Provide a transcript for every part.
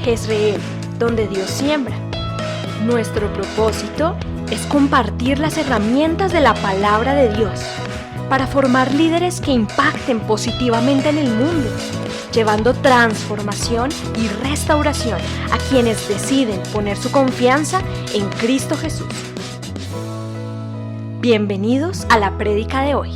Jezreel, donde Dios siembra. Nuestro propósito es compartir las herramientas de la palabra de Dios para formar líderes que impacten positivamente en el mundo, llevando transformación y restauración a quienes deciden poner su confianza en Cristo Jesús. Bienvenidos a la prédica de hoy.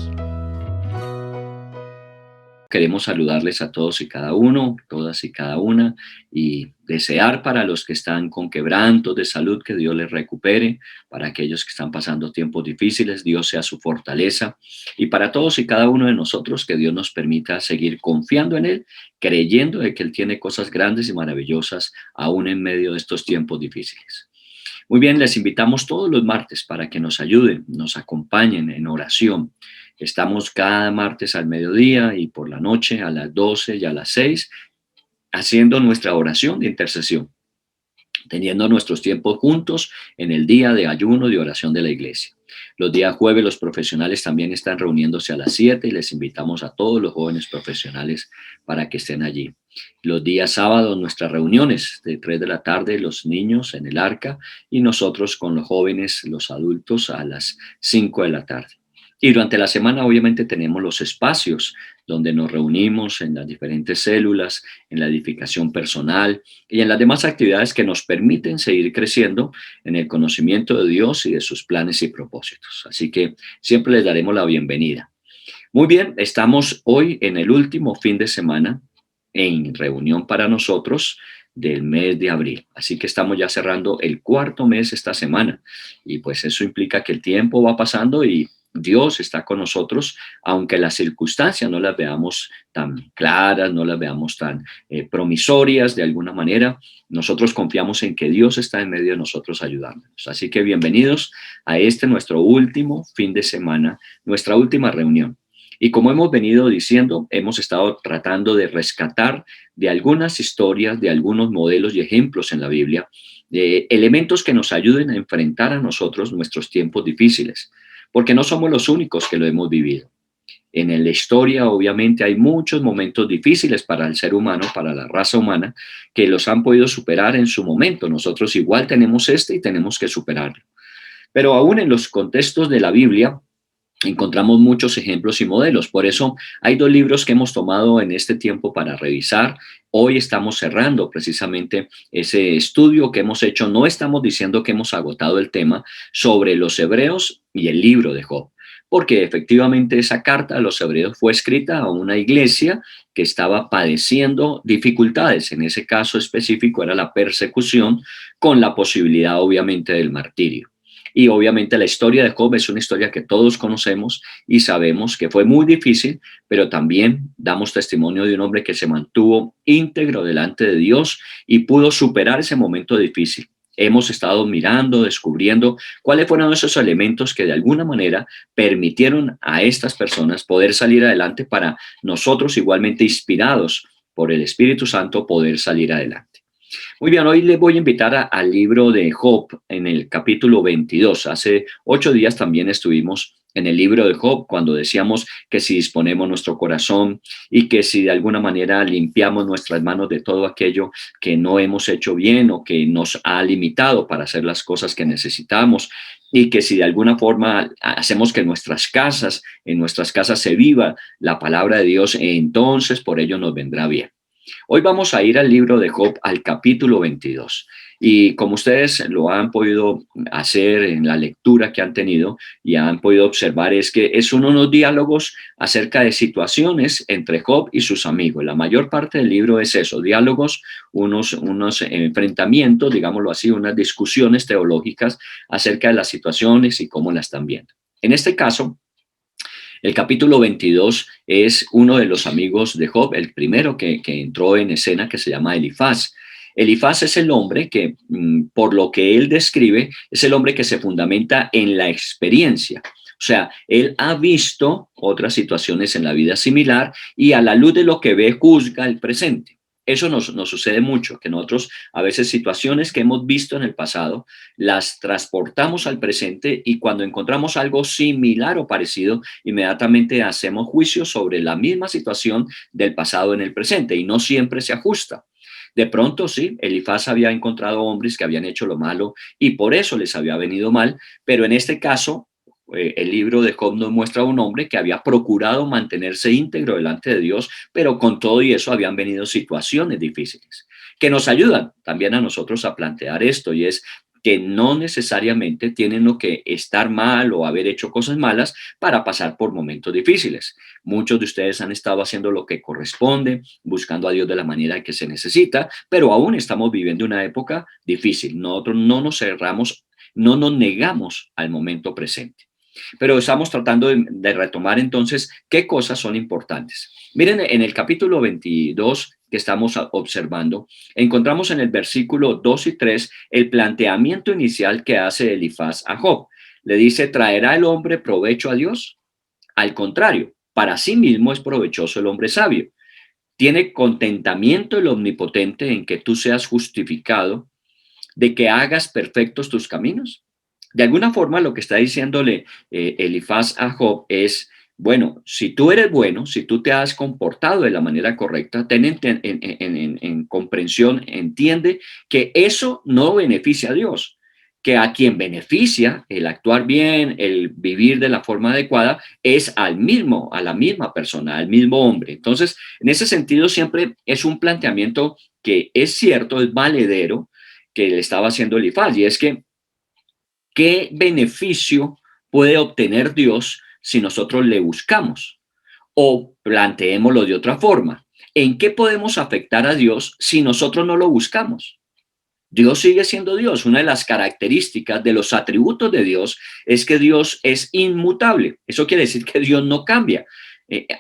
Queremos saludarles a todos y cada uno, todas y cada una, y desear para los que están con quebrantos de salud que Dios les recupere, para aquellos que están pasando tiempos difíciles, Dios sea su fortaleza, y para todos y cada uno de nosotros que Dios nos permita seguir confiando en Él, creyendo de que Él tiene cosas grandes y maravillosas aún en medio de estos tiempos difíciles. Muy bien, les invitamos todos los martes para que nos ayuden, nos acompañen en oración. Estamos cada martes al mediodía y por la noche a las 12 y a las 6 haciendo nuestra oración de intercesión, teniendo nuestros tiempos juntos en el día de ayuno de oración de la iglesia. Los días jueves los profesionales también están reuniéndose a las 7 y les invitamos a todos los jóvenes profesionales para que estén allí. Los días sábados nuestras reuniones de 3 de la tarde, los niños en el arca y nosotros con los jóvenes, los adultos a las 5 de la tarde. Y durante la semana obviamente tenemos los espacios donde nos reunimos en las diferentes células, en la edificación personal y en las demás actividades que nos permiten seguir creciendo en el conocimiento de Dios y de sus planes y propósitos. Así que siempre les daremos la bienvenida. Muy bien, estamos hoy en el último fin de semana en reunión para nosotros del mes de abril. Así que estamos ya cerrando el cuarto mes esta semana y pues eso implica que el tiempo va pasando y Dios está con nosotros, aunque las circunstancias no las veamos tan claras, no las veamos tan promisorias de alguna manera. Nosotros confiamos en que Dios está en medio de nosotros ayudándonos. Así que bienvenidos a nuestro último fin de semana, nuestra última reunión. Y como hemos venido diciendo, hemos estado tratando de rescatar de algunas historias, de algunos modelos y ejemplos en la Biblia, de elementos que nos ayuden a enfrentar a nosotros nuestros tiempos difíciles, porque no somos los únicos que lo hemos vivido. En la historia, obviamente, hay muchos momentos difíciles para el ser humano, para la raza humana, que los han podido superar en su momento. Nosotros igual tenemos y tenemos que superarlo. Pero aún en los contextos de la Biblia, encontramos muchos ejemplos y modelos. Por eso hay dos libros que hemos tomado en este tiempo para revisar. Hoy estamos cerrando precisamente ese estudio que hemos hecho. No estamos diciendo que hemos agotado el tema sobre los hebreos y el libro de Job, porque efectivamente esa carta a los hebreos fue escrita a una iglesia que estaba padeciendo dificultades. En ese caso específico era la persecución con la posibilidad obviamente del martirio. Y obviamente la historia de Job es una historia que todos conocemos y sabemos que fue muy difícil, pero también damos testimonio de un hombre que se mantuvo íntegro delante de Dios y pudo superar ese momento difícil. Hemos estado mirando, descubriendo cuáles fueron esos elementos que de alguna manera permitieron a estas personas poder salir adelante para nosotros igualmente inspirados por el Espíritu Santo poder salir adelante. Muy bien, hoy les voy a invitar al libro de Job en el capítulo 22. Hace 8 días también estuvimos en el libro de Job cuando decíamos que si disponemos nuestro corazón y que si de alguna manera limpiamos nuestras manos de todo aquello que no hemos hecho bien o que nos ha limitado para hacer las cosas que necesitamos y que si de alguna forma hacemos que en nuestras casas se viva la palabra de Dios, entonces por ello nos vendrá bien. Hoy vamos a ir al libro de Job, al capítulo 22. Y como ustedes lo han podido hacer en la lectura que han tenido y han podido observar, es que es unos diálogos acerca de situaciones entre Job y sus amigos. La mayor parte del libro es eso, diálogos, unos enfrentamientos, digámoslo así, unas discusiones teológicas acerca de las situaciones y cómo las están viendo. En este caso, el capítulo 22 es uno de los amigos de Job, el primero que entró en escena, que se llama Elifaz. Elifaz es el hombre que, por lo que él describe, es el hombre que se fundamenta en la experiencia. O sea, él ha visto otras situaciones en la vida similar y a la luz de lo que ve, juzga el presente. Eso nos sucede mucho, que nosotros a veces situaciones que hemos visto en el pasado las transportamos al presente y cuando encontramos algo similar o parecido, inmediatamente hacemos juicio sobre la misma situación del pasado en el presente y no siempre se ajusta. De pronto, sí, Elifaz había encontrado hombres que habían hecho lo malo y por eso les había venido mal, pero en este caso, el libro de Job nos muestra a un hombre que había procurado mantenerse íntegro delante de Dios, pero con todo y eso habían venido situaciones difíciles que nos ayudan también a nosotros a plantear esto, y es que no necesariamente tienen lo que estar mal o haber hecho cosas malas para pasar por momentos difíciles. Muchos de ustedes han estado haciendo lo que corresponde, buscando a Dios de la manera que se necesita, pero aún estamos viviendo una época difícil. Nosotros no nos cerramos, no nos negamos al momento presente. Pero estamos tratando de retomar entonces qué cosas son importantes. Miren, en el capítulo 22 que estamos observando, encontramos en el versículo 2 y 3 el planteamiento inicial que hace Elifaz a Job. Le dice, ¿traerá el hombre provecho a Dios? Al contrario, para sí mismo es provechoso el hombre sabio. ¿Tiene contentamiento el omnipotente en que tú seas justificado, de que hagas perfectos tus caminos? De alguna forma, lo que está diciéndole Elifaz a Job es, bueno, si tú eres bueno, si tú te has comportado de la manera correcta, ten en comprensión, entiende que eso no beneficia a Dios, que a quien beneficia el actuar bien, el vivir de la forma adecuada, es al mismo, a la misma persona, al mismo hombre. Entonces, en ese sentido, siempre es un planteamiento que es cierto, es valedero, que le estaba haciendo Elifaz, y es que ¿qué beneficio puede obtener Dios si nosotros le buscamos? O planteémoslo de otra forma, ¿en qué podemos afectar a Dios si nosotros no lo buscamos? Dios sigue siendo Dios. Una de las características de los atributos de Dios es que Dios es inmutable. Eso quiere decir que Dios no cambia.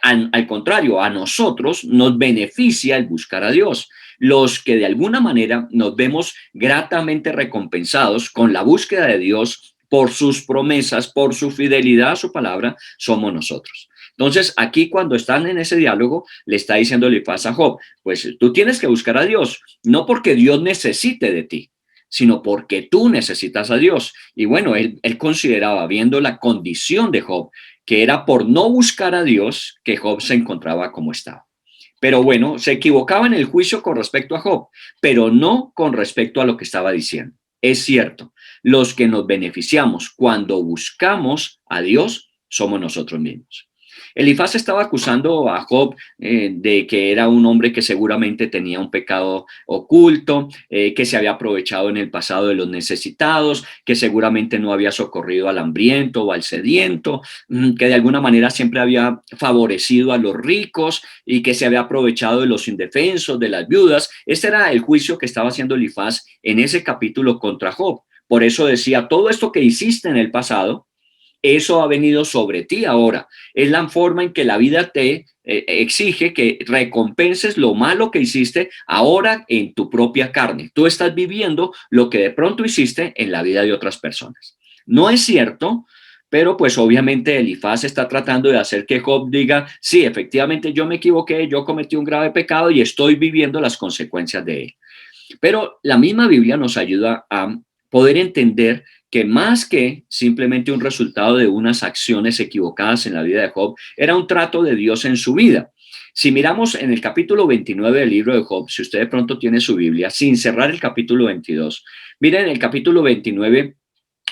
Al contrario, a nosotros nos beneficia el buscar a Dios. Los que de alguna manera nos vemos gratamente recompensados con la búsqueda de Dios por sus promesas, por su fidelidad a su palabra, somos nosotros. Entonces, aquí cuando están en ese diálogo, le está diciendo Elifaz a Job, pues tú tienes que buscar a Dios, no porque Dios necesite de ti, sino porque tú necesitas a Dios. Y bueno, él consideraba, viendo la condición de Job, que era por no buscar a Dios que Job se encontraba como estaba. Pero bueno, se equivocaba en el juicio con respecto a Job, pero no con respecto a lo que estaba diciendo. Es cierto, los que nos beneficiamos cuando buscamos a Dios somos nosotros mismos. Elifaz estaba acusando a Job de que era un hombre que seguramente tenía un pecado oculto, que se había aprovechado en el pasado de los necesitados, que seguramente no había socorrido al hambriento o al sediento, que de alguna manera siempre había favorecido a los ricos y que se había aprovechado de los indefensos, de las viudas. Este era el juicio que estaba haciendo Elifaz en ese capítulo contra Job. Por eso decía, todo esto que hiciste en el pasado, eso ha venido sobre ti ahora. Es la forma en que la vida te exige que recompenses lo malo que hiciste ahora en tu propia carne. Tú estás viviendo lo que de pronto hiciste en la vida de otras personas. No es cierto, pero pues obviamente Elifaz está tratando de hacer que Job diga, sí, efectivamente yo me equivoqué, yo cometí un grave pecado y estoy viviendo las consecuencias de él. Pero la misma Biblia nos ayuda a poder entender que más que simplemente un resultado de unas acciones equivocadas en la vida de Job, era un trato de Dios en su vida. Si miramos en el capítulo 29 del libro de Job, si usted de pronto tiene su Biblia, sin cerrar el capítulo 22, miren el capítulo 29,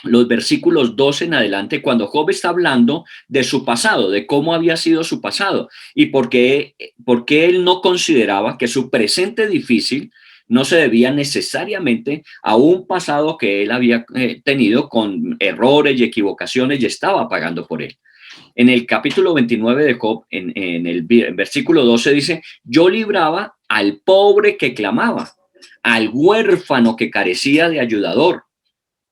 los versículos 12 en adelante, cuando Job está hablando de su pasado, de cómo había sido su pasado y por qué él no consideraba que su presente difícil no se debía necesariamente a un pasado que él había tenido con errores y equivocaciones y estaba pagando por él. En el capítulo 29 de Job, en el versículo 12 dice, yo libraba al pobre que clamaba, al huérfano que carecía de ayudador.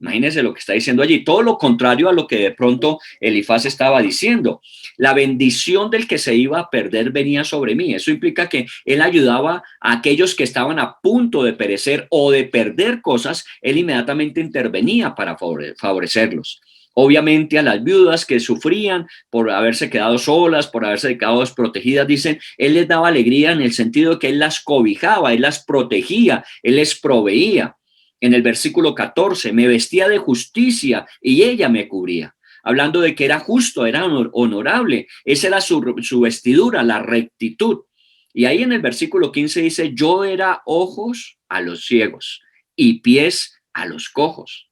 Imagínense lo que está diciendo allí, todo lo contrario a lo que de pronto Elifaz estaba diciendo. La bendición del que se iba a perder venía sobre mí. Eso implica que él ayudaba a aquellos que estaban a punto de perecer o de perder cosas, él inmediatamente intervenía para favorecerlos. Obviamente a las viudas que sufrían por haberse quedado solas, por haberse quedado desprotegidas, dicen, él les daba alegría en el sentido de que él las cobijaba, él las protegía, él les proveía. En el versículo 14, me vestía de justicia y ella me cubría. Hablando de que era justo, era honorable. Esa era su vestidura, la rectitud. Y ahí en el versículo 15 dice, yo era ojos a los ciegos y pies a los cojos.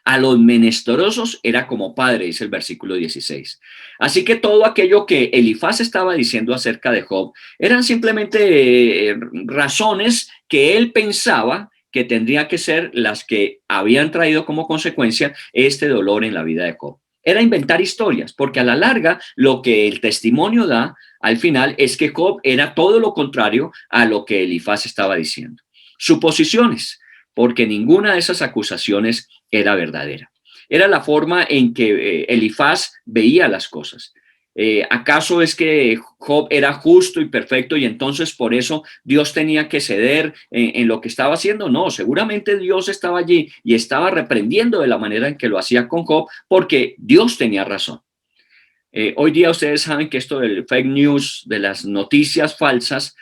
A los menesterosos era como padre, dice el versículo 16. Así que todo aquello que Elifaz estaba diciendo acerca de Job eran simplemente razones que él pensaba que tendría que ser las que habían traído como consecuencia este dolor en la vida de Job. Era inventar historias, porque a la larga lo que el testimonio da al final es que Job era todo lo contrario a lo que Elifaz estaba diciendo. Suposiciones, porque ninguna de esas acusaciones era verdadera. Era la forma en que Elifaz veía las cosas. ¿Acaso es que Job era justo y perfecto y entonces por eso Dios tenía que ceder en lo que estaba haciendo? No, seguramente Dios estaba allí y estaba reprendiendo de la manera en que lo hacía con Job porque Dios tenía razón. Hoy día ustedes saben que esto del fake news, de las noticias falsas,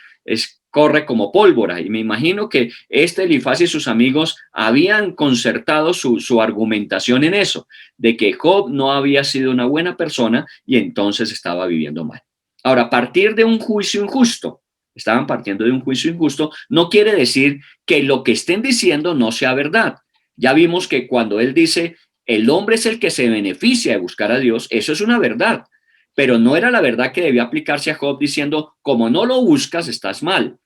corre como pólvora. Y me imagino que Elifaz y sus amigos habían concertado su argumentación en eso, de que Job no había sido una buena persona y entonces estaba viviendo mal. Ahora, partir de un juicio injusto, estaban partiendo de un juicio injusto, no quiere decir que lo que estén diciendo no sea verdad. Ya vimos que cuando él dice, el hombre es el que se beneficia de buscar a Dios, eso es una verdad, pero no era la verdad que debía aplicarse a Job diciendo, como no lo buscas, estás mal.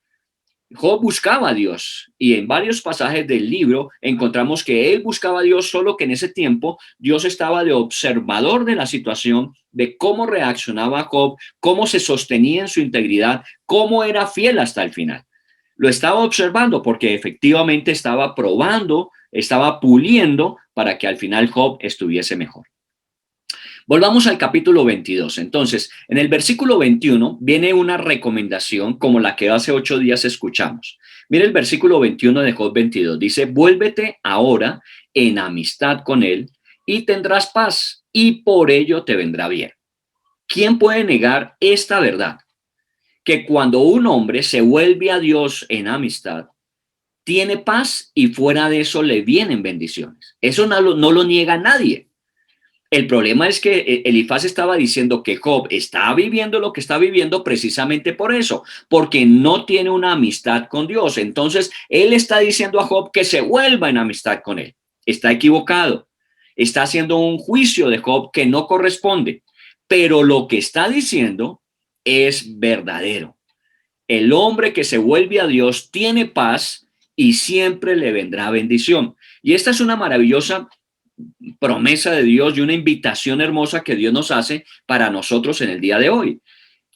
Job buscaba a Dios y en varios pasajes del libro encontramos que él buscaba a Dios, solo que en ese tiempo Dios estaba de observador de la situación, de cómo reaccionaba Job, cómo se sostenía en su integridad, cómo era fiel hasta el final. Lo estaba observando porque efectivamente estaba probando, estaba puliendo para que al final Job estuviese mejor. Volvamos al capítulo 22. Entonces, en el versículo 21 viene una recomendación como la que hace 8 días escuchamos. Mire el versículo 21 de Job 22. Dice, vuélvete ahora en amistad con él y tendrás paz y por ello te vendrá bien. ¿Quién puede negar esta verdad? Que cuando un hombre se vuelve a Dios en amistad, tiene paz y fuera de eso le vienen bendiciones. Eso no lo niega nadie. El problema es que Elifaz estaba diciendo que Job está viviendo lo que está viviendo precisamente por eso, porque no tiene una amistad con Dios. Entonces, él está diciendo a Job que se vuelva en amistad con él. Está equivocado. Está haciendo un juicio de Job que no corresponde, pero lo que está diciendo es verdadero. El hombre que se vuelve a Dios tiene paz y siempre le vendrá bendición. Y esta es una maravillosa promesa de Dios y una invitación hermosa que Dios nos hace para nosotros en el día de hoy.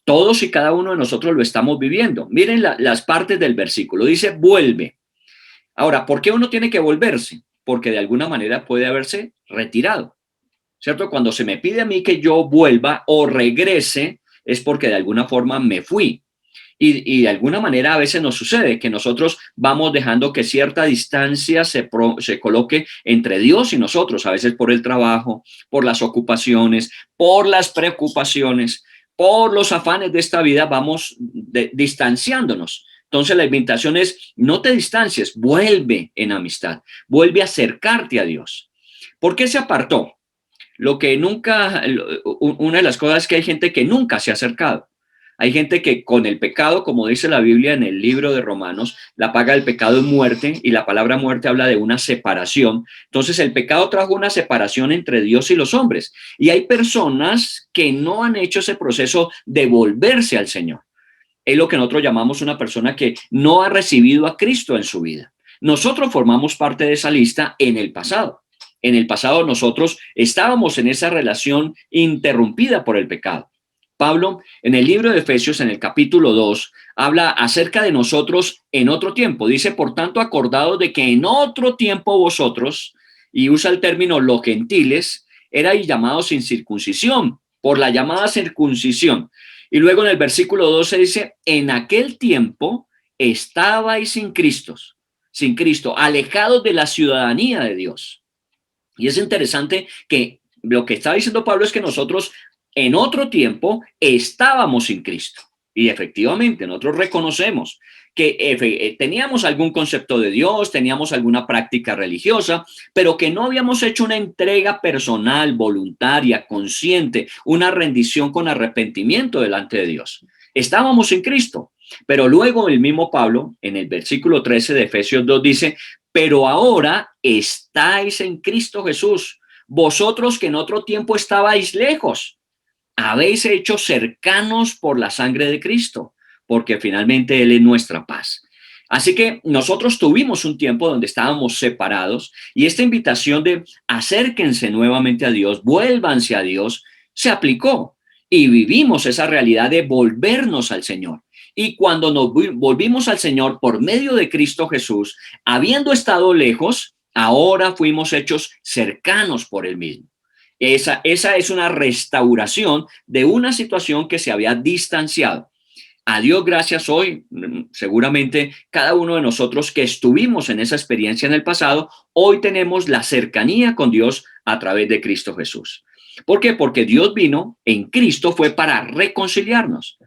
Todos y cada uno de nosotros lo estamos viviendo. Miren las partes del versículo. Dice, vuelve. Ahora, ¿por qué uno tiene que volverse? Porque de alguna manera puede haberse retirado, ¿cierto? Cuando se me pide a mí que yo vuelva o regrese, es porque de alguna forma me fui. Y de alguna manera a veces nos sucede que nosotros vamos dejando que cierta distancia se coloque entre Dios y nosotros, a veces por el trabajo, por las ocupaciones, por las preocupaciones, por los afanes de esta vida, vamos distanciándonos. Entonces la invitación es, no te distancies, vuelve en amistad, vuelve a acercarte a Dios. ¿Por qué se apartó? Una de las cosas es que hay gente que nunca se ha acercado. Hay gente que con el pecado, como dice la Biblia en el libro de Romanos, la paga del pecado es muerte y la palabra muerte habla de una separación. Entonces el pecado trajo una separación entre Dios y los hombres. Y hay personas que no han hecho ese proceso de volverse al Señor. Es lo que nosotros llamamos una persona que no ha recibido a Cristo en su vida. Nosotros formamos parte de esa lista en el pasado. En el pasado nosotros estábamos en esa relación interrumpida por el pecado. Pablo, en el libro de Efesios, en el capítulo 2, habla acerca de nosotros en otro tiempo. Dice, por tanto, acordados de que en otro tiempo vosotros, y usa el término los gentiles, erais llamados sin circuncisión, por la llamada circuncisión. Y luego en el versículo 12 dice, en aquel tiempo estabais sin Cristo, alejados de la ciudadanía de Dios. Y es interesante que lo que está diciendo Pablo es que nosotros en otro tiempo estábamos sin Cristo. Y efectivamente, nosotros reconocemos que teníamos algún concepto de Dios, teníamos alguna práctica religiosa, pero que no habíamos hecho una entrega personal, voluntaria, consciente, una rendición con arrepentimiento delante de Dios. Estábamos sin Cristo. Pero luego el mismo Pablo, en el versículo 13 de Efesios 2, dice, pero ahora estáis en Cristo Jesús, vosotros que en otro tiempo estabais lejos, habéis hecho cercanos por la sangre de Cristo, porque finalmente Él es nuestra paz. Así que nosotros tuvimos un tiempo donde estábamos separados y esta invitación de acérquense nuevamente a Dios, vuélvanse a Dios, se aplicó y vivimos esa realidad de volvernos al Señor. Y cuando nos volvimos al Señor por medio de Cristo Jesús, habiendo estado lejos, ahora fuimos hechos cercanos por Él mismo. Esa es una restauración de una situación que se había distanciado. A Dios gracias hoy, seguramente cada uno de nosotros que estuvimos en esa experiencia en el pasado, hoy tenemos la cercanía con Dios a través de Cristo Jesús. ¿Por qué? Porque Dios vino en Cristo fue para reconciliarnos,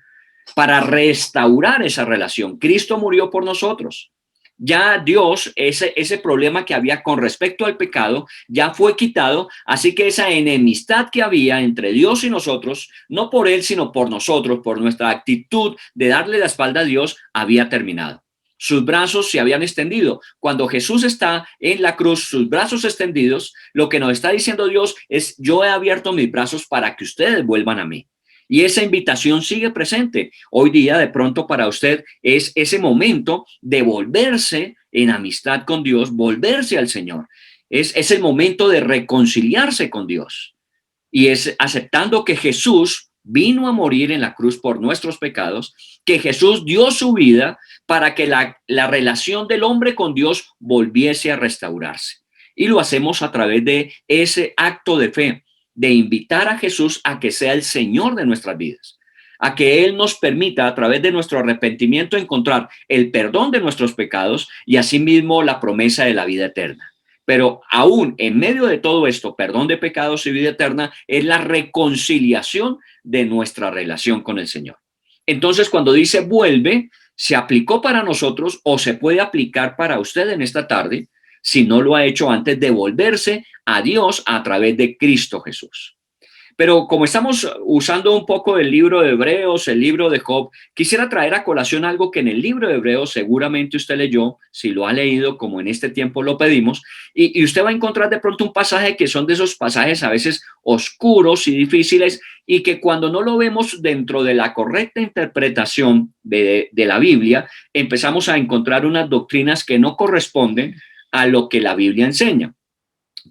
para restaurar esa relación. Cristo murió por nosotros. Ya Dios, ese problema que había con respecto al pecado, ya fue quitado, así que esa enemistad que había entre Dios y nosotros, no por Él, sino por nosotros, por nuestra actitud de darle la espalda a Dios, había terminado. Sus brazos se habían extendido. Cuando Jesús está en la cruz, sus brazos extendidos, lo que nos está diciendo Dios es, yo he abierto mis brazos para que ustedes vuelvan a mí. Y esa invitación sigue presente. Hoy día, de pronto, para usted es ese momento de volverse en amistad con Dios, volverse al Señor. Es el momento de reconciliarse con Dios. Y es aceptando que Jesús vino a morir en la cruz por nuestros pecados, que Jesús dio su vida para que la relación del hombre con Dios volviese a restaurarse. Y lo hacemos a través de ese acto de fe, de invitar a Jesús a que sea el Señor de nuestras vidas, a que Él nos permita a través de nuestro arrepentimiento encontrar el perdón de nuestros pecados y asimismo la promesa de la vida eterna. Pero aún en medio de todo esto, perdón de pecados y vida eterna, es la reconciliación de nuestra relación con el Señor. Entonces, cuando dice vuelve, se aplicó para nosotros o se puede aplicar para usted en esta tarde, si no lo ha hecho antes, de volverse a Dios a través de Cristo Jesús. Pero como estamos usando un poco el libro de Hebreos, el libro de Job, quisiera traer a colación algo que en el libro de Hebreos seguramente usted leyó, si lo ha leído como en este tiempo lo pedimos, y usted va a encontrar de pronto un pasaje que son de esos pasajes a veces oscuros y difíciles y que cuando no lo vemos dentro de la correcta interpretación de la Biblia, empezamos a encontrar unas doctrinas que no corresponden a lo que la Biblia enseña.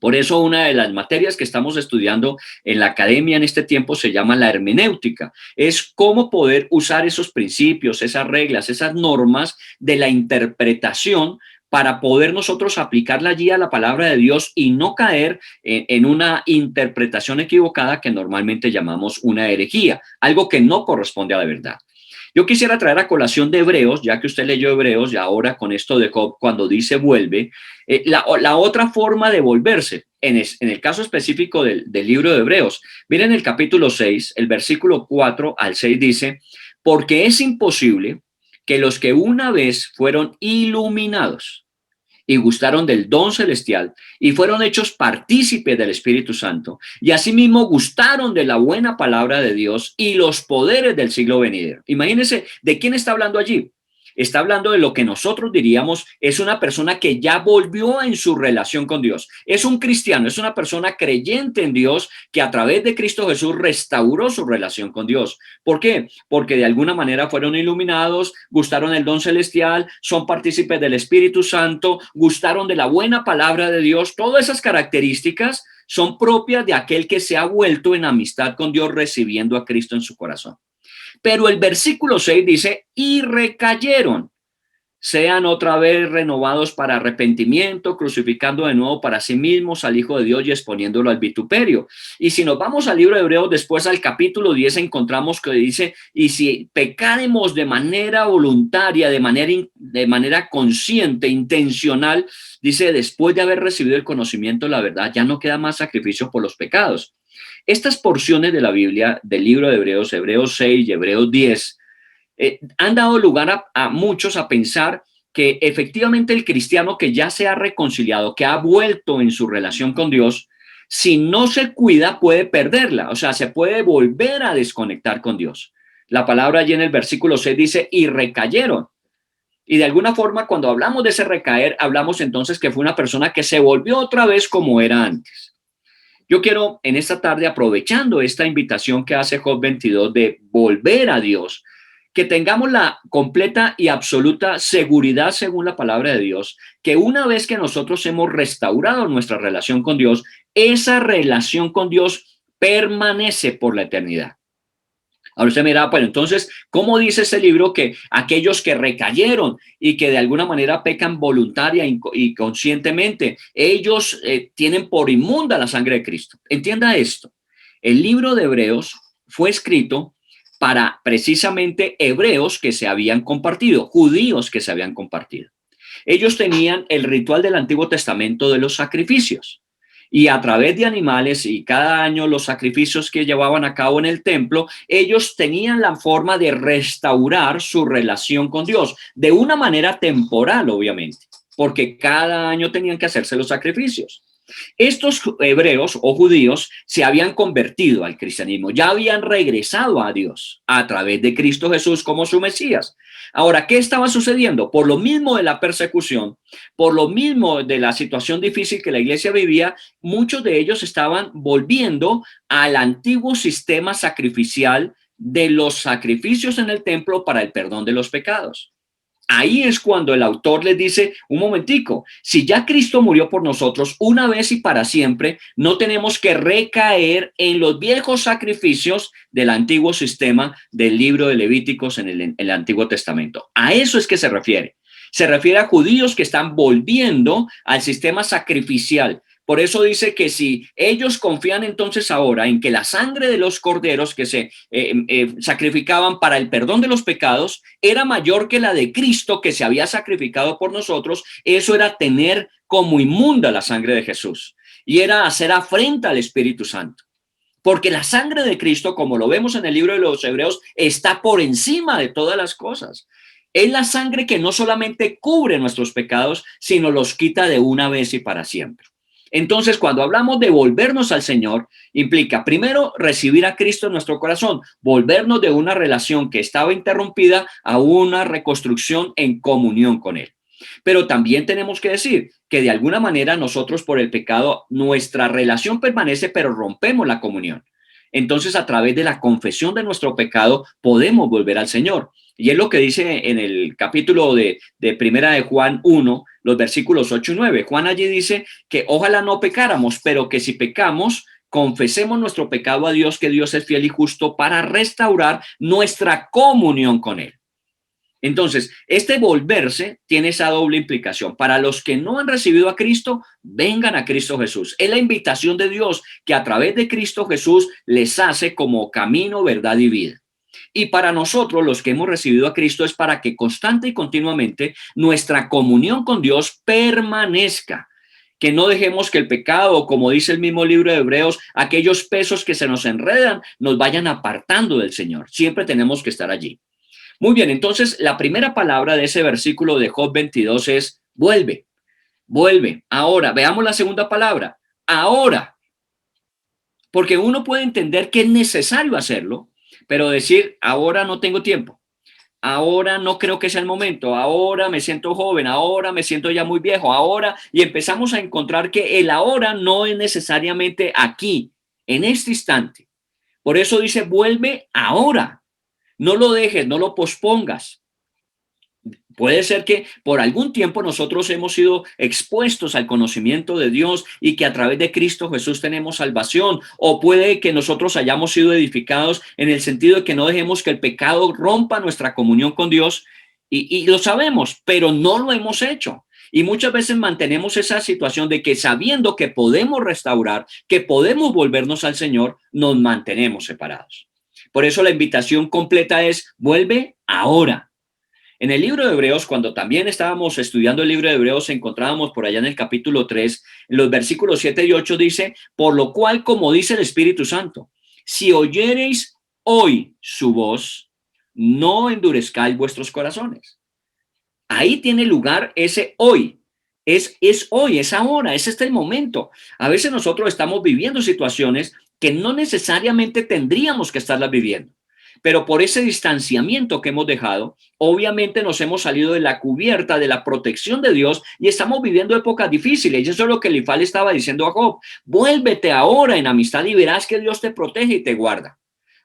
Por eso una de las materias que estamos estudiando en la academia en este tiempo se llama la hermenéutica. Es cómo poder usar esos principios, esas reglas, esas normas de la interpretación para poder nosotros aplicarla allí a la palabra de Dios y no caer en una interpretación equivocada que normalmente llamamos una herejía, algo que no corresponde a la verdad. Yo quisiera traer a colación de Hebreos, ya que usted leyó Hebreos y ahora con esto de Job, cuando dice vuelve, la otra forma de volverse, en el caso específico del libro de Hebreos. Miren el capítulo 6, el versículo 4 al 6 dice, porque es imposible que los que una vez fueron iluminados y gustaron del don celestial y fueron hechos partícipes del Espíritu Santo y asimismo gustaron de la buena palabra de Dios y los poderes del siglo venidero. Imagínense, ¿de quién está hablando allí? Está hablando de lo que nosotros diríamos es una persona que ya volvió en su relación con Dios. Es un cristiano, es una persona creyente en Dios que a través de Cristo Jesús restauró su relación con Dios. ¿Por qué? Porque de alguna manera fueron iluminados, gustaron el don celestial, son partícipes del Espíritu Santo, gustaron de la buena palabra de Dios. Todas esas características son propias de aquel que se ha vuelto en amistad con Dios recibiendo a Cristo en su corazón. Pero el versículo 6 dice, y recayeron, sean otra vez renovados para arrepentimiento, crucificando de nuevo para sí mismos al Hijo de Dios y exponiéndolo al vituperio. Y si nos vamos al libro de Hebreos, después al capítulo 10, encontramos que dice, y si pecáremos de manera voluntaria, de manera consciente, intencional, dice, después de haber recibido el conocimiento de la verdad, ya no queda más sacrificio por los pecados. Estas porciones de la Biblia, del libro de Hebreos, Hebreos 6 y Hebreos 10, han dado lugar a muchos a pensar que efectivamente el cristiano que ya se ha reconciliado, que ha vuelto en su relación con Dios, si no se cuida puede perderla, o sea, se puede volver a desconectar con Dios. La palabra allí en el versículo 6 dice, y recayeron. Y de alguna forma, cuando hablamos de ese recaer, hablamos entonces que fue una persona que se volvió otra vez como era antes. Yo quiero en esta tarde, aprovechando esta invitación que hace Job 22 de volver a Dios, que tengamos la completa y absoluta seguridad, según la palabra de Dios, que una vez que nosotros hemos restaurado nuestra relación con Dios, esa relación con Dios permanece por la eternidad. Ahora usted mira, bueno, entonces, ¿cómo dice ese libro que aquellos que recayeron y que de alguna manera pecan voluntaria y conscientemente, ellos tienen por inmunda la sangre de Cristo? Entienda esto. El libro de Hebreos fue escrito para precisamente hebreos que se habían compartido, judíos que se habían compartido. Ellos tenían el ritual del Antiguo Testamento de los sacrificios. Y a través de animales y cada año los sacrificios que llevaban a cabo en el templo, ellos tenían la forma de restaurar su relación con Dios, de una manera temporal, obviamente, porque cada año tenían que hacerse los sacrificios. Estos hebreos o judíos se habían convertido al cristianismo, ya habían regresado a Dios a través de Cristo Jesús como su Mesías. Ahora, ¿qué estaba sucediendo? Por lo mismo de la persecución, por lo mismo de la situación difícil que la iglesia vivía, muchos de ellos estaban volviendo al antiguo sistema sacrificial de los sacrificios en el templo para el perdón de los pecados. Ahí es cuando el autor les dice, un momentico, si ya Cristo murió por nosotros una vez y para siempre, no tenemos que recaer en los viejos sacrificios del antiguo sistema del libro de Levíticos en el Antiguo Testamento. A eso es que se refiere. Se refiere a judíos que están volviendo al sistema sacrificial. Por eso dice que si ellos confían entonces ahora en que la sangre de los corderos que se sacrificaban para el perdón de los pecados era mayor que la de Cristo que se había sacrificado por nosotros, eso era tener como inmunda la sangre de Jesús y era hacer afrenta al Espíritu Santo. Porque la sangre de Cristo, como lo vemos en el libro de los Hebreos, está por encima de todas las cosas. Es la sangre que no solamente cubre nuestros pecados, sino los quita de una vez y para siempre. Entonces, cuando hablamos de volvernos al Señor, implica primero recibir a Cristo en nuestro corazón, volvernos de una relación que estaba interrumpida a una reconstrucción en comunión con Él. Pero también tenemos que decir que de alguna manera nosotros por el pecado, nuestra relación permanece, pero rompemos la comunión. Entonces, a través de la confesión de nuestro pecado, podemos volver al Señor. Y es lo que dice en el capítulo de Primera de Juan 1, los versículos 8 y 9. Juan allí dice que ojalá no pecáramos, pero que si pecamos, confesemos nuestro pecado a Dios, que Dios es fiel y justo para restaurar nuestra comunión con Él. Entonces, este volverse tiene esa doble implicación. Para los que no han recibido a Cristo, vengan a Cristo Jesús. Es la invitación de Dios que a través de Cristo Jesús les hace como camino, verdad y vida. Y para nosotros, los que hemos recibido a Cristo, es para que constante y continuamente nuestra comunión con Dios permanezca. Que no dejemos que el pecado, como dice el mismo libro de Hebreos, aquellos pesos que se nos enredan, nos vayan apartando del Señor. Siempre tenemos que estar allí. Muy bien, entonces la primera palabra de ese versículo de Job 22 es vuelve, vuelve. Ahora, veamos la segunda palabra, ahora. Porque uno puede entender que es necesario hacerlo, pero decir, ahora no tengo tiempo, ahora no creo que sea el momento, ahora me siento joven, ahora me siento ya muy viejo, ahora, y empezamos a encontrar que el ahora no es necesariamente aquí, en este instante. Por eso dice, vuelve ahora. No lo dejes, no lo pospongas. Puede ser que por algún tiempo nosotros hemos sido expuestos al conocimiento de Dios y que a través de Cristo Jesús tenemos salvación, o puede que nosotros hayamos sido edificados en el sentido de que no dejemos que el pecado rompa nuestra comunión con Dios y lo sabemos, pero no lo hemos hecho. Y muchas veces mantenemos esa situación de que sabiendo que podemos restaurar, que podemos volvernos al Señor, nos mantenemos separados. Por eso la invitación completa es vuelve ahora. En el libro de Hebreos, cuando también estábamos estudiando el libro de Hebreos, encontrábamos por allá en el capítulo 3, en los versículos 7 y 8 dice, por lo cual, como dice el Espíritu Santo, si oyereis hoy su voz, no endurezcáis vuestros corazones. Ahí tiene lugar ese hoy. Es hoy, es ahora, es el momento. A veces nosotros estamos viviendo situaciones que no necesariamente tendríamos que estarlas viviendo. Pero por ese distanciamiento que hemos dejado, obviamente nos hemos salido de la cubierta, de la protección de Dios y estamos viviendo épocas difíciles. Y eso es lo que Elifaz le estaba diciendo a Job. Vuélvete ahora en amistad y verás que Dios te protege y te guarda.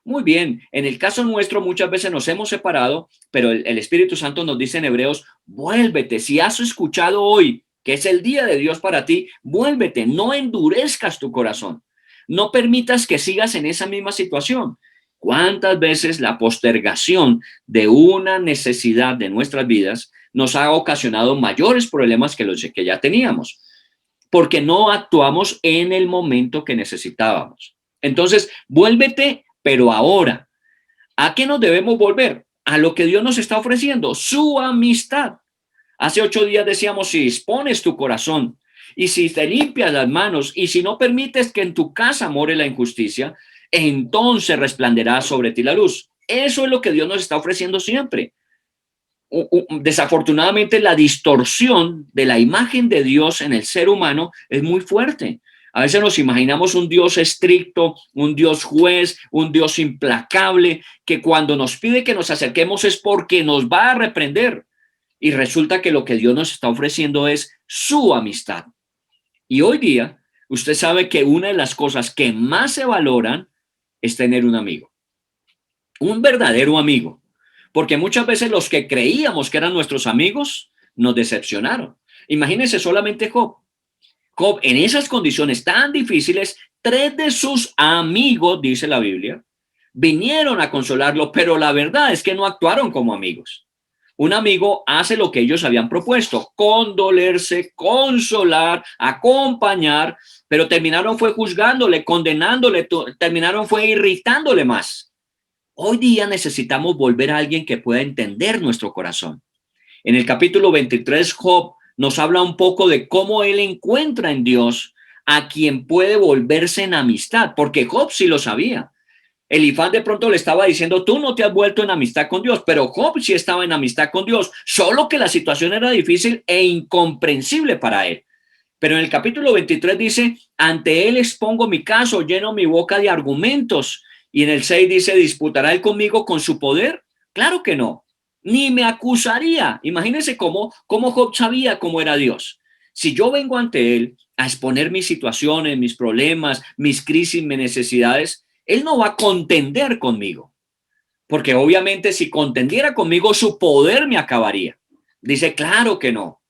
Muy bien, en el caso nuestro muchas veces nos hemos separado, pero el Espíritu Santo nos dice en Hebreos, vuélvete, si has escuchado hoy que es el día de Dios para ti, vuélvete, no endurezcas tu corazón, no permitas que sigas en esa misma situación. ¿Cuántas veces la postergación de una necesidad de nuestras vidas nos ha ocasionado mayores problemas que los que ya teníamos? Porque no actuamos en el momento que necesitábamos. Entonces, vuélvete, pero ahora. ¿A qué nos debemos volver? A lo que Dios nos está ofreciendo, su amistad. Hace 8 días decíamos, si dispones tu corazón y si te limpias las manos y si no permites que en tu casa more la injusticia, entonces resplandecerá sobre ti la luz. Eso es lo que Dios nos está ofreciendo siempre. Desafortunadamente, la distorsión de la imagen de Dios en el ser humano es muy fuerte. A veces nos imaginamos un Dios estricto, un Dios juez, un Dios implacable, que cuando nos pide que nos acerquemos es porque nos va a reprender. Y resulta que lo que Dios nos está ofreciendo es su amistad. Y hoy día, usted sabe que una de las cosas que más se valoran es tener un amigo, un verdadero amigo. Porque muchas veces los que creíamos que eran nuestros amigos nos decepcionaron. Imagínense solamente Job. Job, en esas condiciones tan difíciles, 3 de sus amigos, dice la Biblia, vinieron a consolarlo, pero la verdad es que no actuaron como amigos. Un amigo hace lo que ellos habían propuesto, condolerse, consolar, acompañar, pero terminaron fue juzgándole, condenándole, terminaron fue irritándole más. Hoy día necesitamos volver a alguien que pueda entender nuestro corazón. En el capítulo 23, Job nos habla un poco de cómo él encuentra en Dios a quien puede volverse en amistad, porque Job sí lo sabía. Elifaz de pronto le estaba diciendo, tú no te has vuelto en amistad con Dios, pero Job sí estaba en amistad con Dios, solo que la situación era difícil e incomprensible para él. Pero en el capítulo 23 dice, ante él expongo mi caso, lleno mi boca de argumentos. Y en el 6 dice, ¿disputará él conmigo con su poder? Claro que no, ni me acusaría. Imagínense cómo Job sabía cómo era Dios. Si yo vengo ante él a exponer mis situaciones, mis problemas, mis crisis, mis necesidades, él no va a contender conmigo, porque obviamente si contendiera conmigo, su poder me acabaría. Dice, claro que no,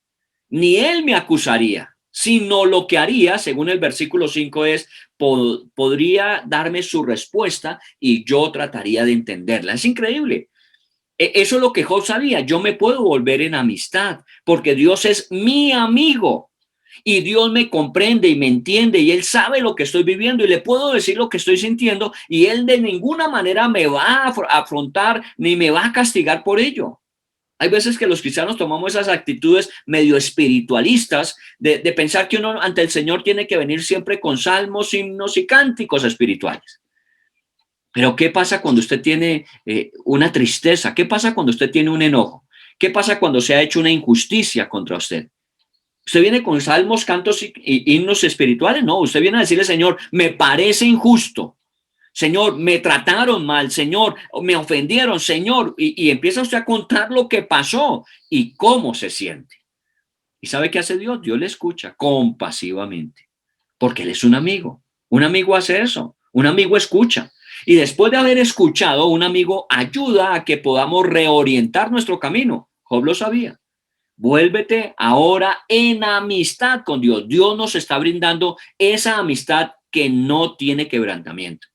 ni él me acusaría, sino lo que haría, según el versículo 5 es, podría darme su respuesta y yo trataría de entenderla. Es increíble. Eso es lo que Job sabía. Yo me puedo volver en amistad porque Dios es mi amigo. Y Dios me comprende y me entiende y Él sabe lo que estoy viviendo y le puedo decir lo que estoy sintiendo y Él de ninguna manera me va a afrontar ni me va a castigar por ello. Hay veces que los cristianos tomamos esas actitudes medio espiritualistas de pensar que uno ante el Señor tiene que venir siempre con salmos, himnos y cánticos espirituales. Pero ¿qué pasa cuando usted tiene una tristeza? ¿Qué pasa cuando usted tiene un enojo? ¿Qué pasa cuando se ha hecho una injusticia contra usted? ¿Usted viene con salmos, cantos y himnos espirituales? No, usted viene a decirle, Señor, me parece injusto. Señor, me trataron mal. Señor, me ofendieron. Señor, y empieza usted a contar lo que pasó y cómo se siente. ¿Y sabe qué hace Dios? Dios le escucha compasivamente, porque Él es un amigo. Un amigo hace eso. Un amigo escucha. Y después de haber escuchado, un amigo ayuda a que podamos reorientar nuestro camino. Job lo sabía. Vuélvete ahora en amistad con Dios. Dios nos está brindando esa amistad que no tiene quebrantamiento.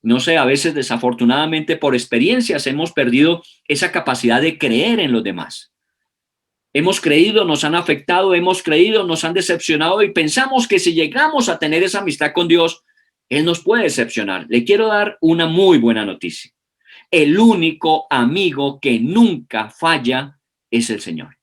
No sé, a veces desafortunadamente por experiencias hemos perdido esa capacidad de creer en los demás. Hemos creído, nos han afectado, hemos creído, nos han decepcionado y pensamos que si llegamos a tener esa amistad con Dios, Él nos puede decepcionar. Le quiero dar una muy buena noticia. El único amigo que nunca falla es el Señor.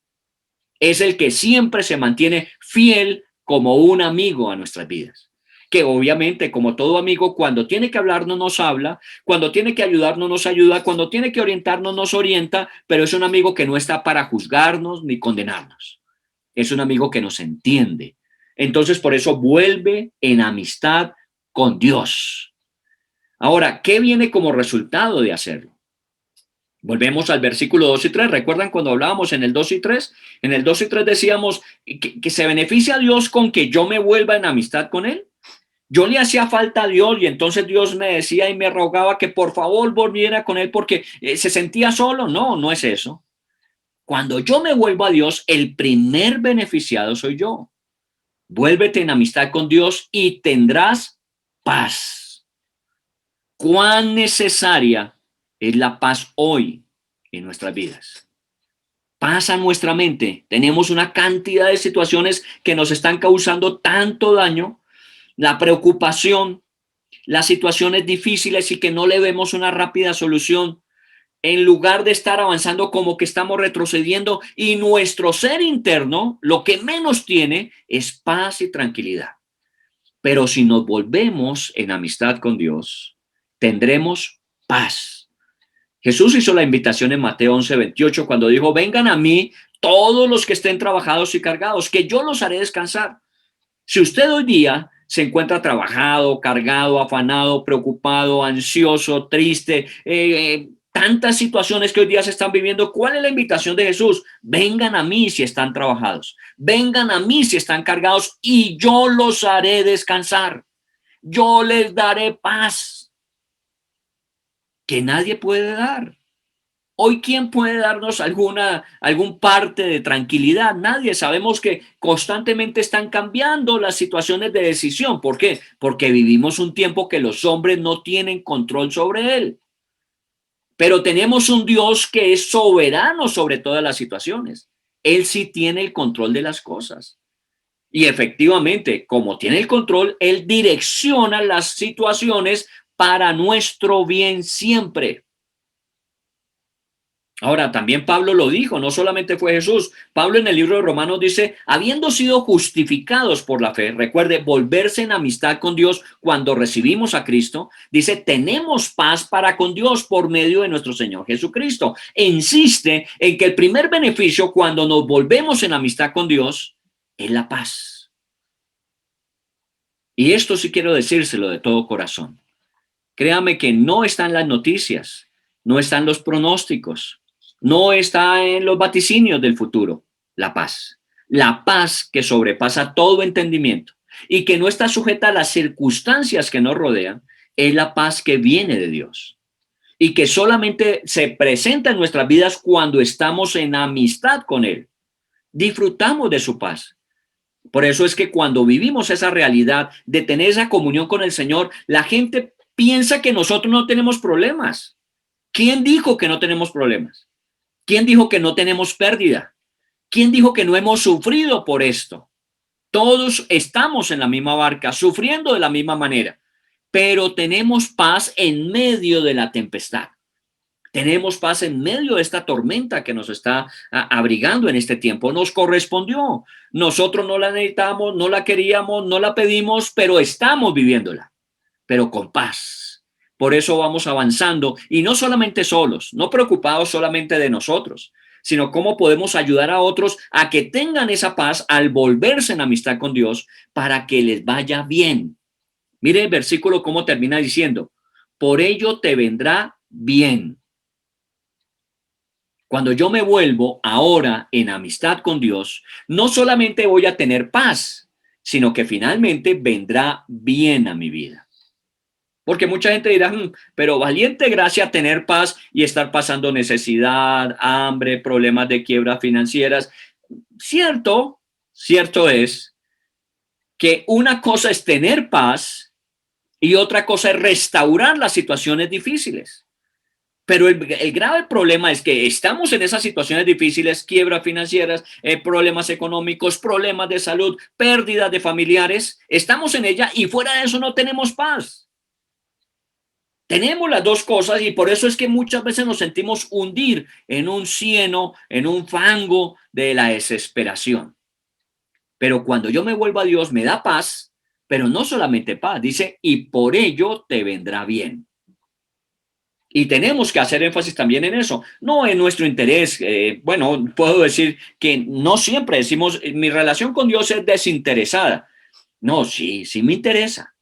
Es el que siempre se mantiene fiel como un amigo a nuestras vidas. Que obviamente, como todo amigo, cuando tiene que hablarnos, nos habla, cuando tiene que ayudarnos, nos ayuda, cuando tiene que orientarnos, nos orienta, pero es un amigo que no está para juzgarnos ni condenarnos. Es un amigo que nos entiende. Entonces, por eso vuelve en amistad con Dios. Ahora, ¿qué viene como resultado de hacerlo? Volvemos al versículo 2 y 3. ¿Recuerdan cuando hablábamos en el 2 y 3? En el 2 y 3 decíamos que se beneficia a Dios con que yo me vuelva en amistad con Él. Yo le hacía falta a Dios y entonces Dios me decía y me rogaba que por favor volviera con Él porque se sentía solo. No, no es eso. Cuando yo me vuelvo a Dios, el primer beneficiado soy yo. Vuélvete en amistad con Dios y tendrás paz. ¿Cuán necesaria es la paz hoy en nuestras vidas? Paz a nuestra mente. Tenemos una cantidad de situaciones que nos están causando tanto daño, la preocupación, las situaciones difíciles y que no le vemos una rápida solución. En lugar de estar avanzando, como que estamos retrocediendo, y nuestro ser interno lo que menos tiene es paz y tranquilidad. Pero si nos volvemos en amistad con Dios, tendremos paz. Jesús hizo la invitación en Mateo 11:28 cuando dijo: vengan a mí todos los que estén trabajados y cargados, que yo los haré descansar. Si usted hoy día se encuentra trabajado, cargado, afanado, preocupado, ansioso, triste, tantas situaciones que hoy día se están viviendo, ¿cuál es la invitación de Jesús? Vengan a mí si están trabajados, vengan a mí si están cargados y yo los haré descansar. Yo les daré paz que nadie puede dar. Hoy, ¿quién puede darnos algún parte de tranquilidad? Nadie. Sabemos que constantemente están cambiando las situaciones de decisión. ¿Por qué? Porque vivimos un tiempo que los hombres no tienen control sobre él. Pero tenemos un Dios que es soberano sobre todas las situaciones. Él sí tiene el control de las cosas. Y efectivamente, como tiene el control, Él direcciona las situaciones para nuestro bien siempre. Ahora, también Pablo lo dijo, no solamente fue Jesús. Pablo en el libro de Romanos dice: habiendo sido justificados por la fe, recuerde, volverse en amistad con Dios cuando recibimos a Cristo, dice, tenemos paz para con Dios por medio de nuestro Señor Jesucristo. E insiste en que el primer beneficio cuando nos volvemos en amistad con Dios es la paz. Y esto sí quiero decírselo de todo corazón. Créame que no están las noticias, no están los pronósticos, no está en los vaticinios del futuro, la paz. La paz que sobrepasa todo entendimiento y que no está sujeta a las circunstancias que nos rodean, es la paz que viene de Dios y que solamente se presenta en nuestras vidas cuando estamos en amistad con Él. Disfrutamos de su paz. Por eso es que cuando vivimos esa realidad de tener esa comunión con el Señor, la gente piensa que nosotros no tenemos problemas. ¿Quién dijo que no tenemos problemas? ¿Quién dijo que no tenemos pérdida? ¿Quién dijo que no hemos sufrido por esto? Todos estamos en la misma barca, sufriendo de la misma manera, pero tenemos paz en medio de la tempestad. Tenemos paz en medio de esta tormenta que nos está abrigando en este tiempo. Nos correspondió. Nosotros no la necesitamos, no la queríamos, no la pedimos, pero estamos viviéndola, pero con paz. Por eso vamos avanzando y no solamente solos, no preocupados solamente de nosotros, sino cómo podemos ayudar a otros a que tengan esa paz al volverse en amistad con Dios para que les vaya bien. Mire el versículo cómo termina diciendo: por ello te vendrá bien. Cuando yo me vuelvo ahora en amistad con Dios, no solamente voy a tener paz, sino que finalmente vendrá bien a mi vida. Porque mucha gente dirá, pero valiente gracia tener paz y estar pasando necesidad, hambre, problemas de quiebras financieras. Cierto es que una cosa es tener paz y otra cosa es restaurar las situaciones difíciles. Pero el grave problema es que estamos en esas situaciones difíciles, quiebras financieras, problemas económicos, problemas de salud, pérdidas de familiares. Estamos en ella y fuera de eso no tenemos paz. Tenemos las dos cosas y por eso es que muchas veces nos sentimos hundir en un cieno, en un fango de la desesperación. Pero cuando yo me vuelvo a Dios me da paz, pero no solamente paz, dice, y por ello te vendrá bien. Y tenemos que hacer énfasis también en eso. No en nuestro interés. Bueno, puedo decir que no siempre decimos mi relación con Dios es desinteresada. No, sí me interesa.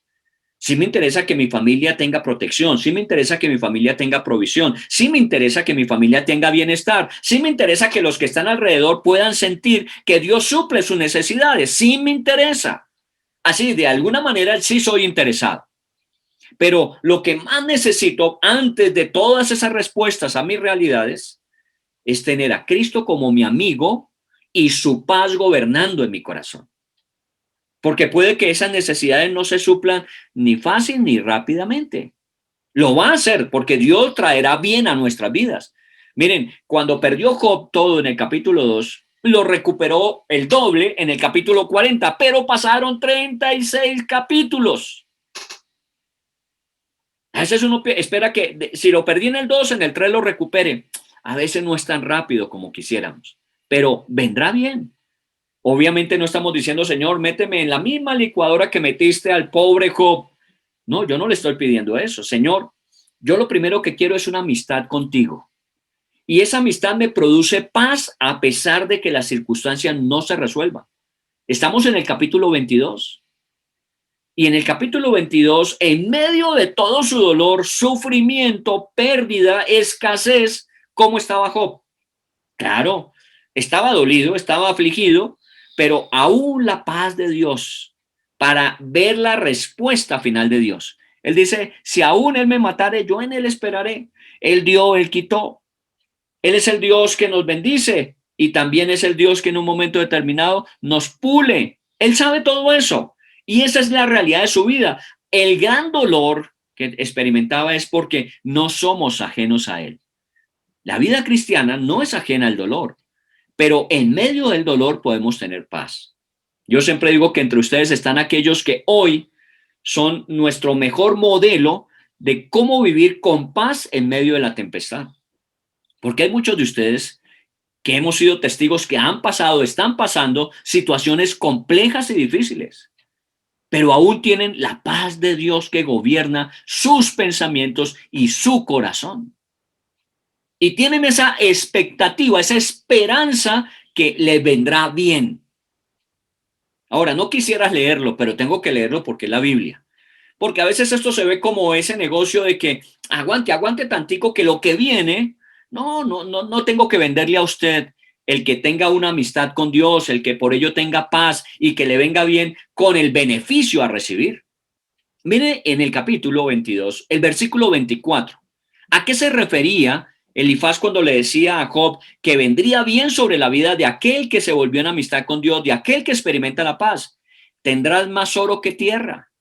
Sí me interesa que mi familia tenga protección, sí me interesa que mi familia tenga provisión, sí me interesa que mi familia tenga bienestar, sí me interesa que los que están alrededor puedan sentir que Dios suple sus necesidades, sí me interesa. Así, de alguna manera, sí soy interesado. Pero lo que más necesito antes de todas esas respuestas a mis realidades es tener a Cristo como mi amigo y su paz gobernando en mi corazón. Porque puede que esas necesidades no se suplan ni fácil ni rápidamente. Lo va a hacer porque Dios traerá bien a nuestras vidas. Miren, cuando perdió Job todo en el capítulo 2, lo recuperó el doble en el capítulo 40, pero pasaron 36 capítulos. A veces uno espera que si lo perdí en el 2, en el 3 lo recupere. A veces no es tan rápido como quisiéramos, pero vendrá bien. Obviamente no estamos diciendo, Señor, méteme en la misma licuadora que metiste al pobre Job. No, yo no le estoy pidiendo eso. Señor, yo lo primero que quiero es una amistad contigo. Y esa amistad me produce paz a pesar de que las circunstancias no se resuelvan. Estamos en el capítulo 22. Y en el capítulo 22, en medio de todo su dolor, sufrimiento, pérdida, escasez, ¿cómo estaba Job? Claro, estaba dolido, estaba afligido, pero aún la paz de Dios para ver la respuesta final de Dios. Él dice, si aún Él me matare, yo en Él esperaré. Él dio, Él quitó. Él es el Dios que nos bendice y también es el Dios que en un momento determinado nos pule. Él sabe todo eso y esa es la realidad de su vida. El gran dolor que experimentaba es porque no somos ajenos a Él. La vida cristiana no es ajena al dolor, pero en medio del dolor podemos tener paz. Yo siempre digo que entre ustedes están aquellos que hoy son nuestro mejor modelo de cómo vivir con paz en medio de la tempestad. Porque hay muchos de ustedes que hemos sido testigos que han pasado, están pasando situaciones complejas y difíciles, pero aún tienen la paz de Dios que gobierna sus pensamientos y su corazón. Y tienen esa expectativa, esa esperanza que les vendrá bien. Ahora, no quisieras leerlo, pero tengo que leerlo porque es la Biblia. Porque a veces esto se ve como ese negocio de que aguante tantico que lo que viene, no tengo que venderle a usted el que tenga una amistad con Dios, el que por ello tenga paz y que le venga bien con el beneficio a recibir. Mire en el capítulo 22, el versículo 24. ¿A qué se refería Elifaz cuando le decía a Job que vendría bien sobre la vida de aquel que se volvió en amistad con Dios, de aquel que experimenta la paz? Tendrás más oro que tierra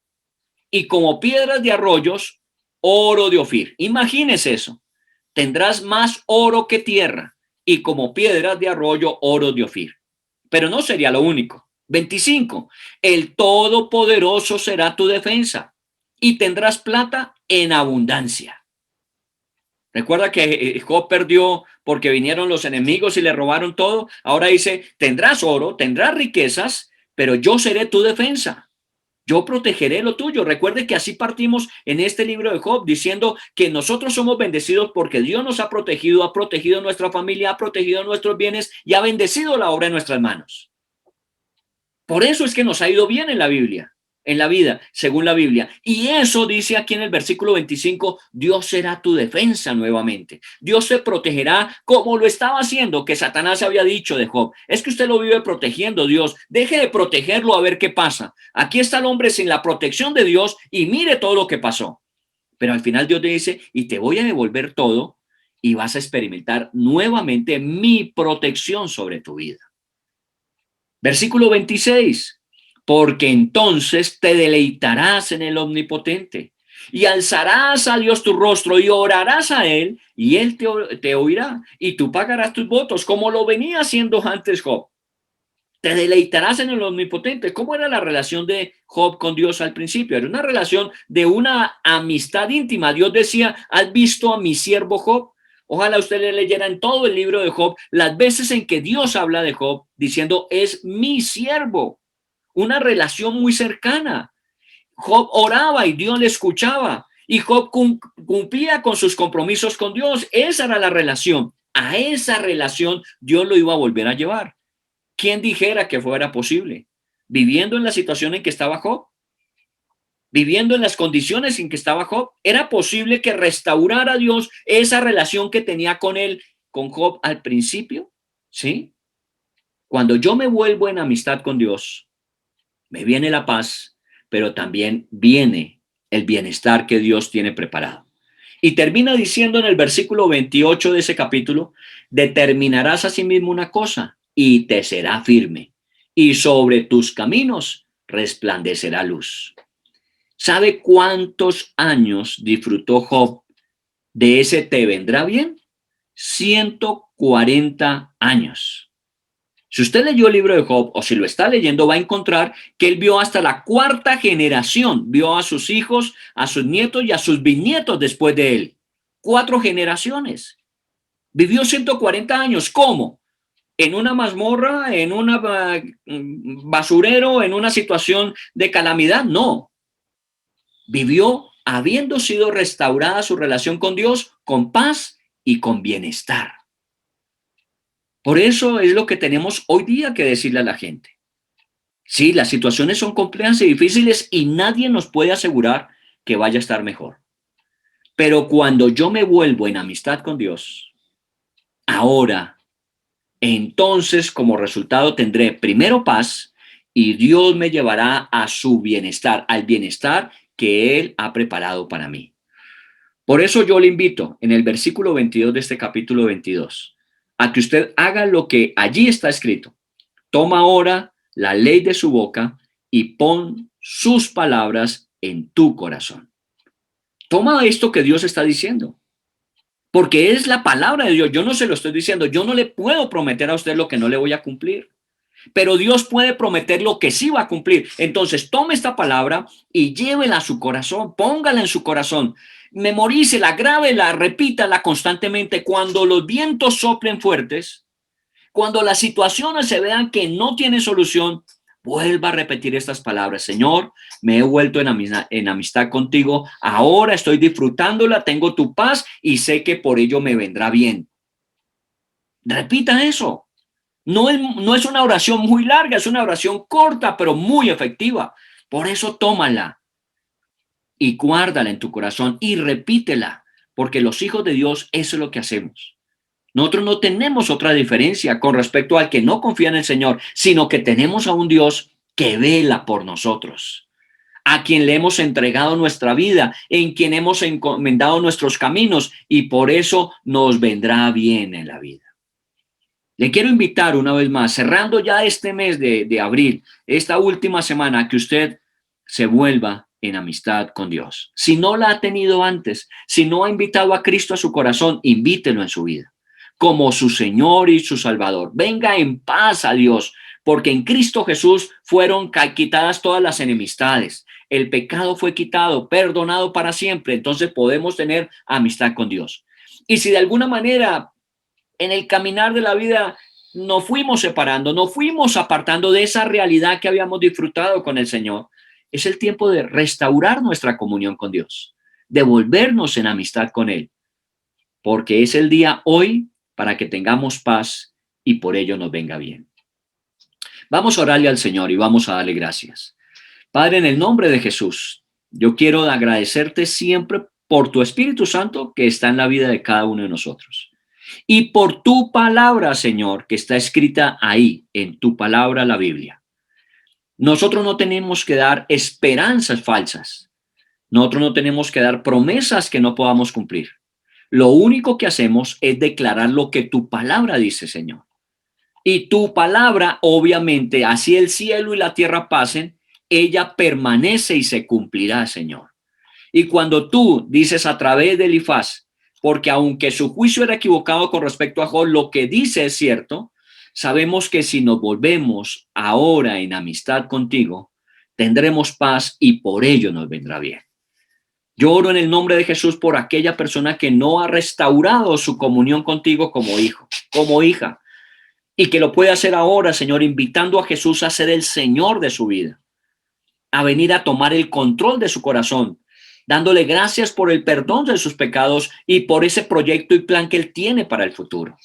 y como piedras de arroyos, oro de Ofir. Imagínese eso. Tendrás más oro que tierra y como piedras de arroyo, oro de Ofir. Pero no sería lo único. 25. El Todopoderoso será tu defensa y tendrás plata en abundancia. Recuerda que Job perdió porque vinieron los enemigos y le robaron todo. Ahora dice, tendrás oro, tendrás riquezas, pero yo seré tu defensa. Yo protegeré lo tuyo. Recuerde que así partimos en este libro de Job, diciendo que nosotros somos bendecidos porque Dios nos ha protegido nuestra familia, ha protegido nuestros bienes y ha bendecido la obra en nuestras manos. Por eso es que nos ha ido bien en la Biblia, en la vida, según la Biblia. Y eso dice aquí en el versículo 25, Dios será tu defensa nuevamente. Dios te protegerá como lo estaba haciendo, que Satanás había dicho de Job. Es que usted lo vive protegiendo, Dios. Deje de protegerlo a ver qué pasa. Aquí está el hombre sin la protección de Dios y mire todo lo que pasó. Pero al final Dios te dice, y te voy a devolver todo y vas a experimentar nuevamente mi protección sobre tu vida. Versículo 26, porque entonces te deleitarás en el Omnipotente y alzarás a Dios tu rostro y orarás a Él y Él te oirá y tú pagarás tus votos como lo venía haciendo antes Job. Te deleitarás en el Omnipotente. ¿Cómo era la relación de Job con Dios al principio? Era una relación de una amistad íntima. Dios decía, ¿has visto a mi siervo Job? Ojalá usted le leyera en todo el libro de Job las veces en que Dios habla de Job diciendo, es mi siervo. Una relación muy cercana. Job oraba y Dios le escuchaba. Y Job cumplía con sus compromisos con Dios. Esa era la relación. A esa relación Dios lo iba a volver a llevar. ¿Quién dijera que fuera posible? Viviendo en la situación en que estaba Job. viviendo en las condiciones en que estaba Job, era posible que restaurara Dios esa relación que tenía con él, con Job al principio, ¿sí? Cuando yo me vuelvo en amistad con Dios, me viene la paz, pero también viene el bienestar que Dios tiene preparado. Y termina diciendo en el versículo 28 de ese capítulo, determinarás asimismo una cosa y te será firme, y sobre tus caminos resplandecerá luz. ¿Sabe cuántos años disfrutó Job de ese te vendrá bien? 140 años. Si usted leyó el libro de Job o si lo está leyendo, va a encontrar que él vio hasta la cuarta generación, vio a sus hijos, a sus nietos y a sus bisnietos después de él. 4 generaciones. Vivió 140 años. ¿Cómo? En una mazmorra, en un basurero, en una situación de calamidad. No. Vivió habiendo sido restaurada su relación con Dios, con paz y con bienestar. Por eso es lo que tenemos hoy día que decirle a la gente. Sí, las situaciones son complejas y difíciles y nadie nos puede asegurar que vaya a estar mejor. Pero cuando yo me vuelvo en amistad con Dios, ahora, entonces como resultado tendré primero paz y Dios me llevará a su bienestar, al bienestar que Él ha preparado para mí. Por eso yo le invito en el versículo 22 de este capítulo 22 a que usted haga lo que allí está escrito. Toma ahora la ley de su boca y pon sus palabras en tu corazón. Toma esto que Dios está diciendo, porque es la palabra de Dios. Yo no se lo estoy diciendo, yo no le puedo prometer a usted lo que no le voy a cumplir, pero Dios puede prometer lo que sí va a cumplir. Entonces tome esta palabra y llévela a su corazón, póngala en su corazón, memorícela, grábela, repítala constantemente. Cuando los vientos soplen fuertes, cuando las situaciones se vean que no tienen solución, vuelva a repetir estas palabras. Señor, me he vuelto en amistad contigo. Ahora estoy disfrutándola, tengo tu paz y sé que por ello me vendrá bien. Repita eso. No es una oración muy larga, es una oración corta, pero muy efectiva. Por eso tómala y guárdala en tu corazón y repítela, porque los hijos de Dios, eso es lo que hacemos. Nosotros no tenemos otra diferencia con respecto al que no confía en el Señor, sino que tenemos a un Dios que vela por nosotros, a quien le hemos entregado nuestra vida, en quien hemos encomendado nuestros caminos y por eso nos vendrá bien en la vida. Le quiero invitar una vez más, cerrando ya este mes de abril, esta última semana, a que usted se vuelva en amistad con Dios. Si no la ha tenido antes, si no ha invitado a Cristo a su corazón, invítelo en su vida como su Señor y su Salvador. Venga en paz a Dios, porque en Cristo Jesús fueron quitadas todas las enemistades. El pecado fue quitado, perdonado para siempre. Entonces podemos tener amistad con Dios. Y si de alguna manera en el caminar de la vida nos fuimos separando, nos fuimos apartando de esa realidad que habíamos disfrutado con el Señor, es el tiempo de restaurar nuestra comunión con Dios, de volvernos en amistad con Él, porque es el día hoy para que tengamos paz y por ello nos venga bien. Vamos a orarle al Señor y vamos a darle gracias. Padre, en el nombre de Jesús, yo quiero agradecerte siempre por tu Espíritu Santo que está en la vida de cada uno de nosotros. Y por tu palabra, Señor, que está escrita ahí, en tu palabra, la Biblia. Nosotros no tenemos que dar esperanzas falsas. Nosotros no tenemos que dar promesas que no podamos cumplir. Lo único que hacemos es declarar lo que tu palabra dice, Señor. Y tu palabra, obviamente, así el cielo y la tierra pasen, ella permanece y se cumplirá, Señor. Y cuando tú dices a través de Elifaz, porque aunque su juicio era equivocado con respecto a Job, lo que dice es cierto, sabemos que si nos volvemos ahora en amistad contigo, tendremos paz y por ello nos vendrá bien. Yo oro en el nombre de Jesús por aquella persona que no ha restaurado su comunión contigo como hijo, como hija, y que lo puede hacer ahora, Señor, invitando a Jesús a ser el Señor de su vida, a venir a tomar el control de su corazón, dándole gracias por el perdón de sus pecados y por ese proyecto y plan que Él tiene para el futuro.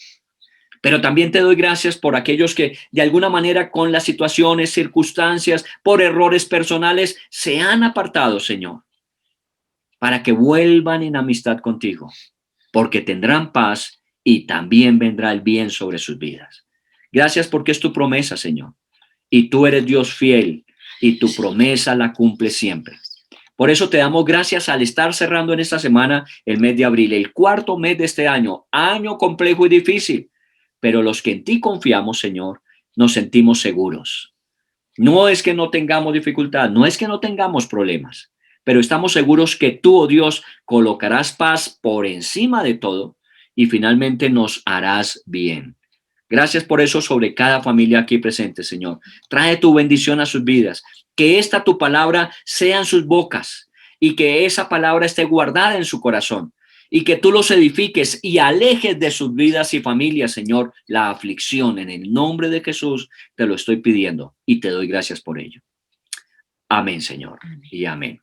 Pero también te doy gracias por aquellos que de alguna manera con las situaciones, circunstancias, por errores personales, se han apartado, Señor, para que vuelvan en amistad contigo, porque tendrán paz y también vendrá el bien sobre sus vidas. Gracias porque es tu promesa, Señor, y tú eres Dios fiel y tu promesa la cumple siempre. Por eso te damos gracias al estar cerrando en esta semana el mes de abril, el cuarto mes de este año complejo y difícil, pero los que en ti confiamos, Señor, nos sentimos seguros. No es que no tengamos dificultad, no es que no tengamos problemas, pero estamos seguros que tú, oh Dios, colocarás paz por encima de todo y finalmente nos harás bien. Gracias por eso sobre cada familia aquí presente, Señor. Trae tu bendición a sus vidas. Que esta tu palabra sea en sus bocas y que esa palabra esté guardada en su corazón y que tú los edifiques y alejes de sus vidas y familias, Señor, la aflicción. En el nombre de Jesús te lo estoy pidiendo y te doy gracias por ello. Amén, Señor, y amén.